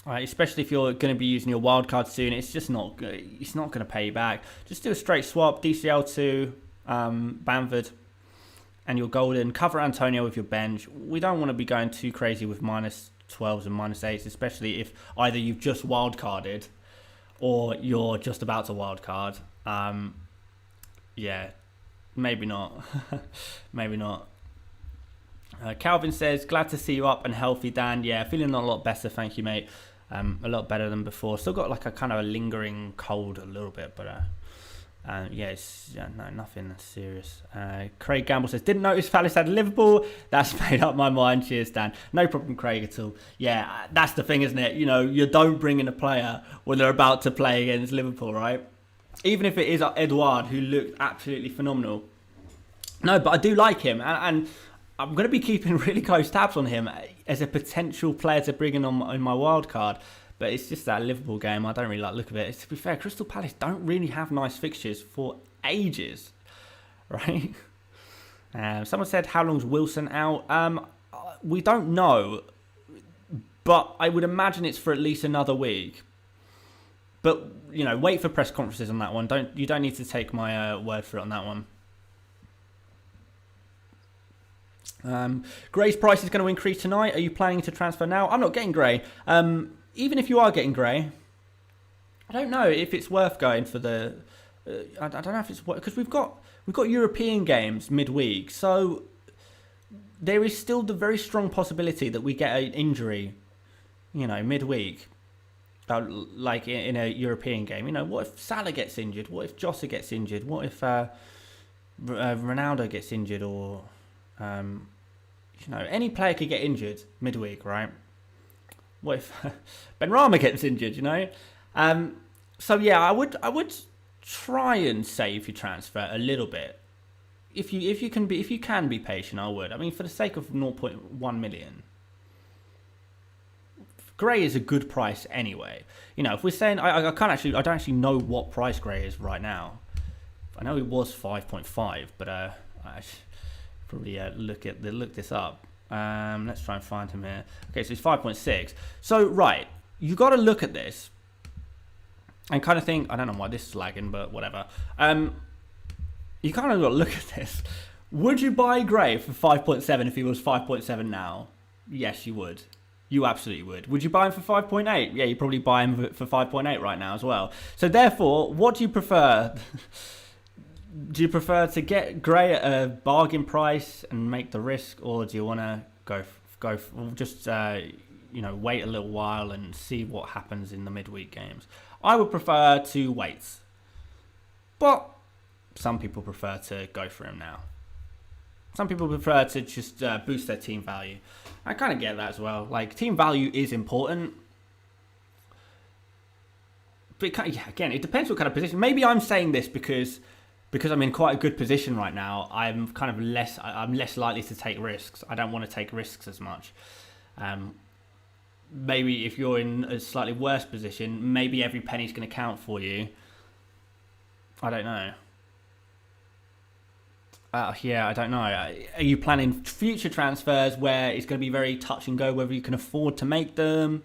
Especially if you're going to be using your wildcard soon, it's just not going to pay you back. Just do a straight swap, DCL to Bamford, and you're golden. Cover Antonio with your bench. We don't want to be going too crazy with -12s and -8s, especially if either you've just wildcarded or you're just about to wildcard. Maybe not. Maybe not. Calvin says, glad to see you up and healthy, Dan. Yeah, feeling a lot better, thank you, mate. A lot better than before. Still got like a kind of a lingering cold a little bit, but nothing serious. Craig Gamble says, didn't notice Palace had Liverpool. That's made up my mind. Cheers, Dan. No problem, Craig, at all. Yeah, that's the thing, isn't it? You don't bring in a player when they're about to play against Liverpool, right? Even if it is Edouard, who looked absolutely phenomenal. No, but I do like him, and I'm going to be keeping really close tabs on him as a potential player to bring in my wild card, But it's just that Liverpool game. I don't really like the look of it. To be fair, Crystal Palace don't really have nice fixtures for ages, right? Someone said, how long's Wilson out? We don't know, but I would imagine it's for at least another week. But, you know, wait for press conferences on that one. You don't need to take my word for it on that one. Gray's price is going to increase tonight. Are you planning to transfer now? I'm not getting Gray. Even if you are getting Gray, I don't know if it's worth going for the... I don't know if it's worth... Because we've got European games midweek. So there is still the very strong possibility that we get an injury, you know, midweek. Like in a European game. You know, what if Salah gets injured? What if Jota gets injured? What if Ronaldo gets injured? Or... you know, any player could get injured midweek, right? What if Benrahma gets injured? You know, so yeah, I would try and save your transfer a little bit. If you can be patient, I would. I mean, for the sake of 0.1 million, Gray is a good price anyway. You know, if we're saying I don't actually know what price Gray is right now. I know it was 5.5, but I should probably look this up. Let's try and find him here. Okay, so it's 5.6. So right, you got to look at this and kind of think. I don't know why this is lagging, but whatever. You kind of got to look at this. Would you buy Gray for 5.7 if he was 5.7 now? Yes, you would. You absolutely would. Would you buy him for 5.8? Yeah, you probably buy him for 5.8 right now as well. So therefore, what do you prefer? Do you prefer to get Gray at a bargain price and make the risk, or do you want to you know, wait a little while and see what happens in the midweek games? I would prefer to wait, but some people prefer to go for him now. Some people prefer to just boost their team value. I kind of get that as well. Like, team value is important. But again, it depends what kind of position. Maybe I'm saying this because I'm in quite a good position right now. I'm less likely to take risks. I don't want to take risks as much. Maybe if you're in a slightly worse position, maybe every penny's going to count for you. I don't know. Yeah, I don't know. Are you planning future transfers where it's going to be very touch and go, whether you can afford to make them?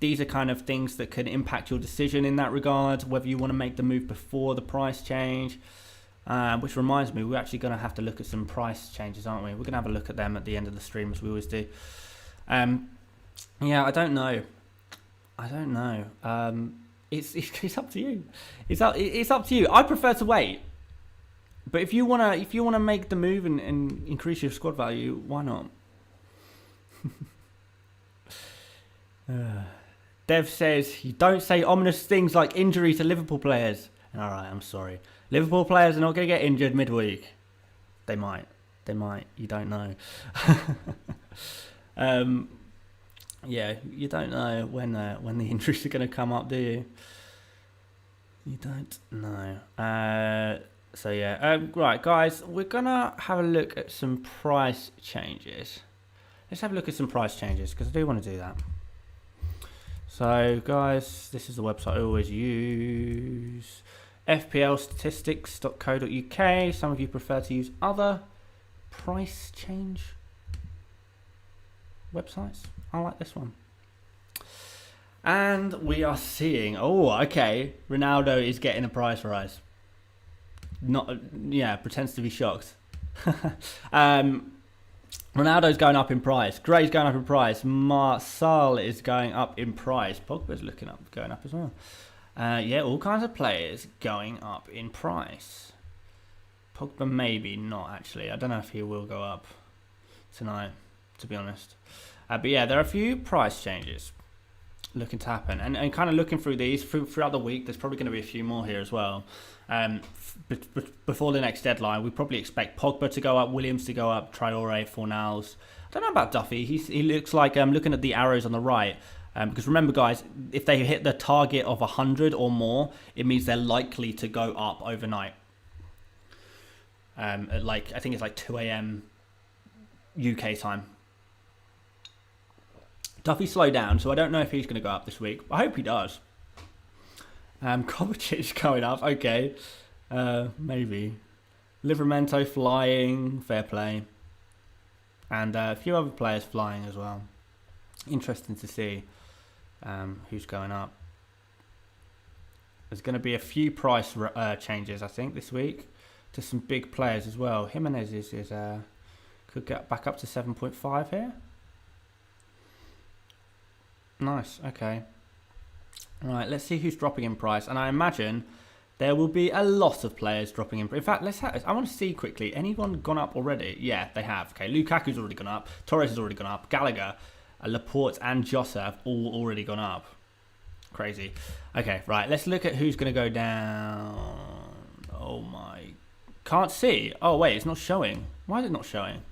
These are kind of things that can impact your decision in that regard, whether you want to make the move before the price change. Which reminds me, we're actually going to have to look at some price changes, aren't we? We're going to have a look at them at the end of the stream, as we always do. Yeah, I don't know. It's up to you. It's up to you. I prefer to wait. But if you wanna make the move and increase your squad value, why not? Dev says, you don't say ominous things like injury to Liverpool players. All right, I'm sorry. Liverpool players are not going to get injured midweek. They might. You don't know. Yeah, you don't know when the injuries are going to come up, do you? You don't know. So yeah, right, guys, we're gonna have a look at some price changes. Let's have a look at some price changes because I do want to do that. So, guys, this is the website I always use: fplstatistics.co.uk. Some of you prefer to use other price change websites. I like this one. And we are seeing, Ronaldo is getting a price rise. Pretends to be shocked. Ronaldo's going up in price. Gray's going up in price. Marcel is going up in price. Pogba's going up as well. All kinds of players going up in price. Pogba maybe not, actually. I don't know if he will go up tonight, to be honest. But yeah, there are a few price changes looking to happen. And kind of looking through these throughout the week, there's probably going to be a few more here as well. Before the next deadline, we probably expect Pogba to go up, Williams to go up, Traore, Fornals. I don't know about Duffy. He looks like, looking at the arrows on the right, because remember, guys, if they hit the target of 100 or more, it means they're likely to go up overnight. I think it's like 2 a.m. UK time. Duffy slowed down, so I don't know if he's going to go up this week. I hope he does. Kovacic going up, okay. Maybe. Livramento flying, fair play. And a few other players flying as well. Interesting to see who's going up. There's going to be a few price changes, I think, this week to some big players as well. Jimenez could get back up to 7.5 here. Nice, okay. Right, let's see who's dropping in price. And I imagine there will be a lot of players dropping in. In fact, I want to see quickly. Anyone gone up already? Yeah, they have. Okay, Lukaku's already gone up. Torres has already gone up. Gallagher, Laporte and Jota have all already gone up. Crazy. Okay, right. Let's look at who's going to go down. Oh, my. Can't see. Oh, wait. It's not showing. Why is it not showing?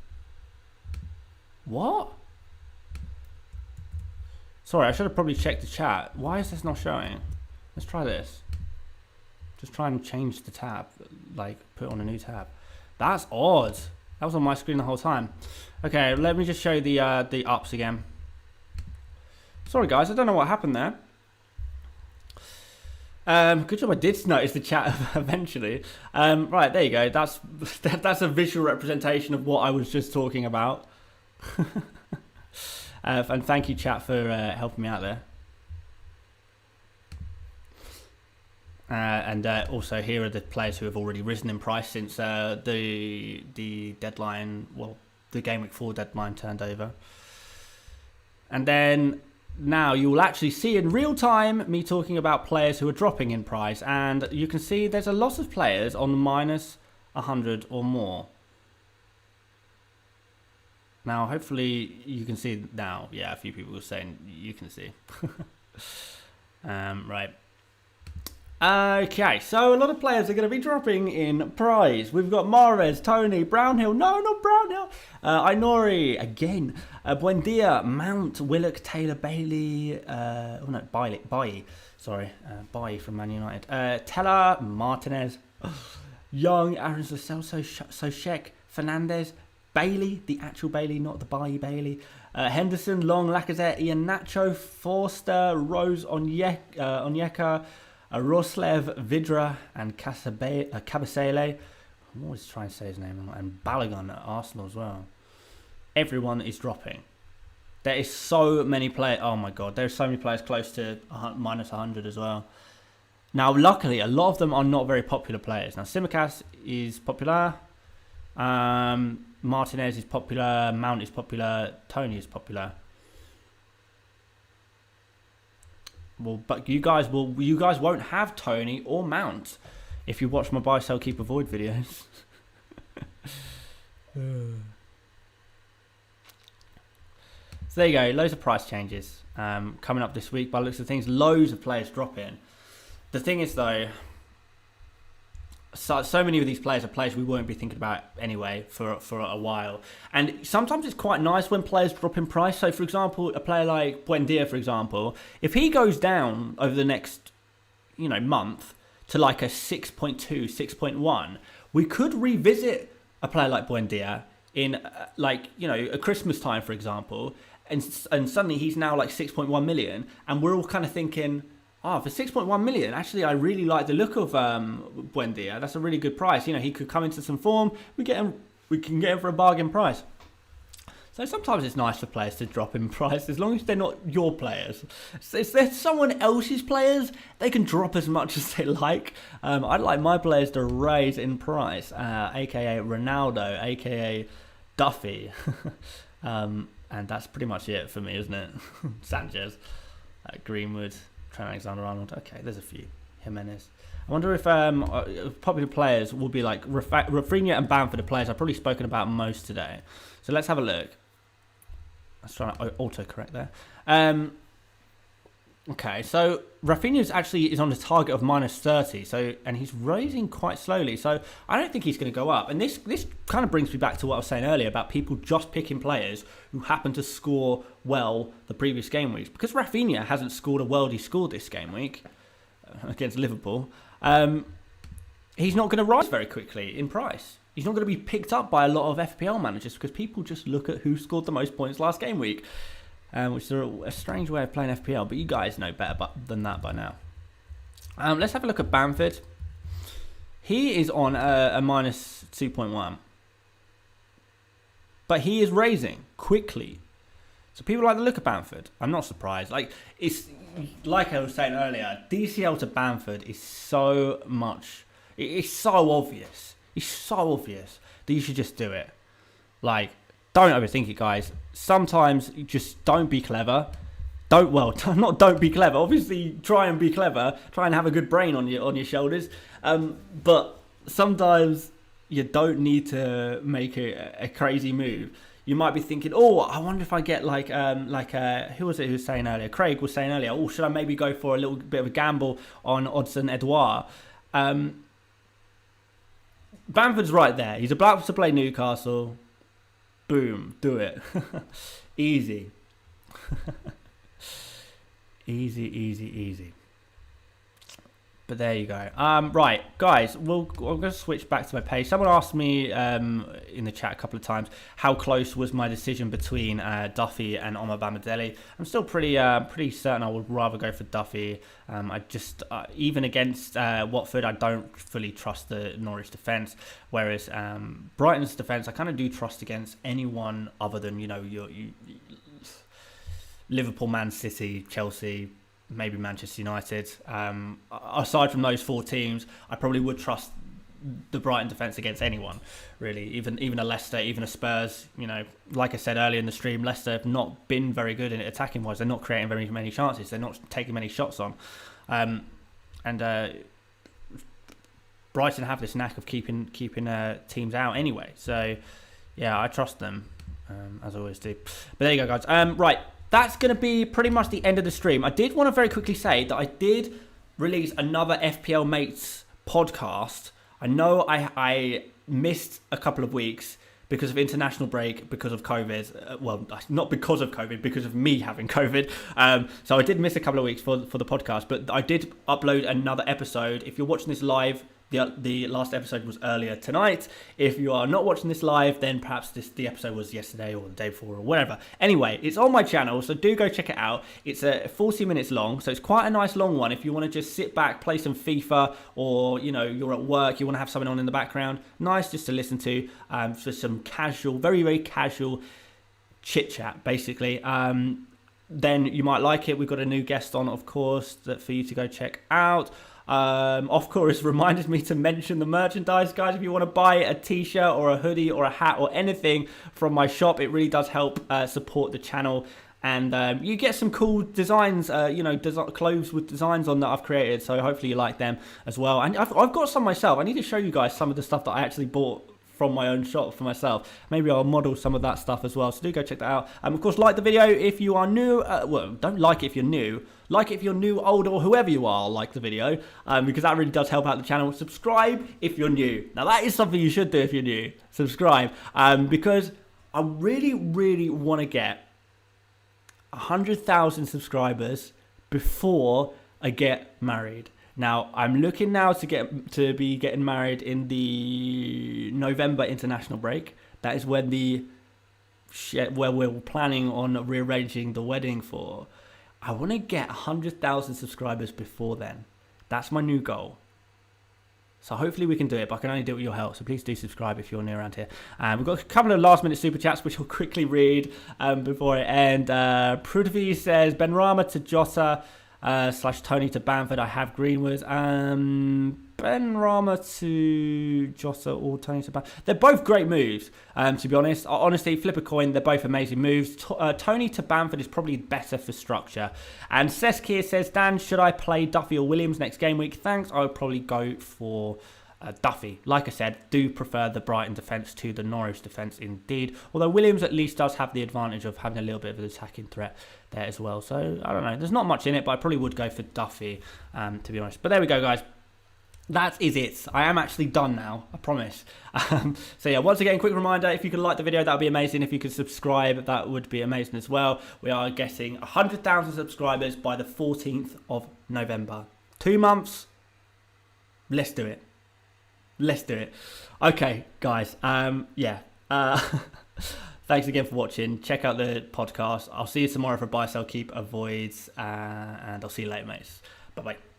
What? Sorry, I should have probably checked the chat. Why is this not showing? Let's try this. Just try and change the tab. Like, put on a new tab. That's odd. That was on my screen the whole time. Okay, let me just show the ups again. Sorry, guys. I don't know what happened there. Good job I did notice the chat eventually. Right, there you go. That's a visual representation of what I was just talking about. And thank you, chat, for helping me out there. And also here are the players who have already risen in price since the deadline, well, the Gameweek 4 deadline turned over. And then now you will actually see in real time me talking about players who are dropping in price. And you can see there's a lot of players on minus 100 or more. Now, hopefully you can see now. Yeah, a few people were saying you can see. Right. Okay, so a lot of players are going to be dropping in price. We've got Mahrez, Tony, Brownhill. No, not Brownhill. Ainori, again. Buendia, Mount, Willock, Taylor, Bailey. Bailly. Sorry, Bailly from Man United. Teller, Martinez, Young, Aaron Celso, Soshek, Fernandez, Bailey, the actual Bailey, not the Bailey. Henderson, Long, Lacazette, Ian Nacho, Forster, Rose, Onyeka, Roslev, Vidra, and Cabasele. I'm always trying to say his name. And Balogun at Arsenal as well. Everyone is dropping. There is so many players. Oh my god, there's so many players close to minus 100 as well. Now, luckily, a lot of them are not very popular players. Now, Simicast is popular. Martinez is popular. Mount is popular. Tony is popular. Well, but you guys won't have Tony or Mount if you watch my buy, sell, keep, avoid videos. So there you go, loads of price changes coming up this week. By the looks of things, loads of players drop in. The thing is, though, so many of these players are players we won't be thinking about anyway for a while. And sometimes it's quite nice when players drop in price. So, for example, a player like Buendia, for example, if he goes down over the next, month to like a 6.2, 6.1, we could revisit a player like Buendia in a Christmas time, for example, and suddenly he's now like 6.1 million, and we're all kind of thinking, for 6.1 million, actually, I really like the look of Buendia. That's a really good price. He could come into some form. We can get him for a bargain price. So sometimes it's nice for players to drop in price as long as they're not your players. So if they're someone else's players, they can drop as much as they like. I'd like my players to raise in price, aka Ronaldo, aka Duffy. And that's pretty much it for me, isn't it? Sanchez, Greenwood, Trent Alexander-Arnold. Okay, there's a few. Jimenez. I wonder if popular players will be like Raphinha and Bamford, the players I've probably spoken about most today. So let's have a look. Let's try to auto-correct there. Okay, so Raphinha is on the target of minus 30, and he's rising quite slowly. So I don't think he's going to go up. And this kind of brings me back to what I was saying earlier about people just picking players who happen to score well the previous game weeks. Because Raphinha hasn't scored a worldie score this game week against Liverpool, he's not going to rise very quickly in price. He's not going to be picked up by a lot of FPL managers because people just look at who scored the most points last game week. which is a strange way of playing FPL, but you guys know better than that by now. Let's have a look at Bamford. He is on a minus 2.1. But he is raising quickly. So people like the look of Bamford. I'm not surprised. It's like I was saying earlier, DCL to Bamford is so much. It's so obvious. It's so obvious that you should just do it. Don't overthink it, guys. Sometimes you just don't be clever. Don't be clever. Obviously, try and be clever. Try and have a good brain on your shoulders. But sometimes you don't need to make a crazy move. You might be thinking, oh, I wonder if I get who was it who was saying earlier? Craig was saying earlier, oh, should I maybe go for a little bit of a gamble on Odsonne Edouard? Bamford's right there. He's about to play Newcastle. Boom, do it. Easy. Easy. But there you go. Right, guys, I'm going to switch back to my page. Someone asked me in the chat a couple of times how close was my decision between Duffy and Omar Bamadeli. I'm still pretty certain I would rather go for Duffy. I just even against Watford, I don't fully trust the Norwich defence. Whereas Brighton's defence, I kind of do trust against anyone other than your Liverpool, Man City, Chelsea, maybe Manchester United. Aside from those four teams, I probably would trust the Brighton defence against anyone, really. Even a Leicester, even a Spurs. Like I said earlier in the stream, Leicester have not been very good in it attacking wise. They're not creating very many chances. They're not taking many shots on. Brighton have this knack of keeping teams out anyway. So yeah, I trust them as I always do. But there you go, guys. Right. That's going to be pretty much the end of the stream. I did want to very quickly say that I did release another FPL Mates podcast. I know I missed a couple of weeks because of international break, because of COVID. Well, not because of COVID, because of me having COVID. So I did miss a couple of weeks for the podcast, but I did upload another episode. If you're watching this live, the last episode was earlier tonight. If you are not watching this live, then perhaps the episode was yesterday or the day before or whatever. Anyway, it's on my channel, so do go check it out. It's 40 minutes long, so it's quite a nice long one. If you want to just sit back, play some FIFA, or you're at work, you want to have something on in the background, nice just to listen to for some casual, very, very casual chit chat, basically. Then you might like it. We've got a new guest on, of course, that for you to go check out. Of course, reminded me to mention the merchandise, guys. If you want to buy a t-shirt or a hoodie or a hat or anything from my shop, it really does help support the channel. And you get some cool designs, clothes with designs on that I've created. So hopefully you like them as well. And I've got some myself. I need to show you guys some of the stuff that I actually bought from my own shop for myself. Maybe I'll model some of that stuff as well. So do go check that out. Of course, like the video if you are new. Well, don't like it if you're new. Like it if you're new, old, or whoever you are, like the video. Because that really does help out the channel. Subscribe if you're new. Now, that is something you should do if you're new. Subscribe. Because I really, really want to get 100,000 subscribers before I get married. Now, I'm looking now to be getting married in the November international break. That is when where we're planning on rearranging the wedding for. I want to get 100,000 subscribers before then. That's my new goal. So hopefully we can do it, but I can only do it with your help. So please do subscribe if you're new around here. We've got a couple of last minute super chats, which I'll quickly read before I end. Prudvi says, Benrahma to Jota / Tony to Bamford. I have Greenwood. Benrahma to Jota or Tony to Bamford. They're both great moves, to be honest. Honestly, flip a coin. They're both amazing moves. Tony to Bamford is probably better for structure. And Seskir says, Dan, should I play Duffy or Williams next game week? Thanks. I would probably go for Duffy. Like I said, do prefer the Brighton defence to the Norwich defence indeed. Although Williams at least does have the advantage of having a little bit of an attacking threat there as well. So, I don't know. There's not much in it, but I probably would go for Duffy, to be honest. But there we go, guys. That is it. I am actually done now. I promise. So yeah, once again, quick reminder, if you could like the video, that would be amazing. If you could subscribe, that would be amazing as well. We are getting 100,000 subscribers by the 14th of November. 2 months. Let's do it. Let's do it. Okay, guys. Yeah. Thanks again for watching. Check out the podcast. I'll see you tomorrow for buy, sell, keep, avoids, and I'll see you later, mates. Bye bye.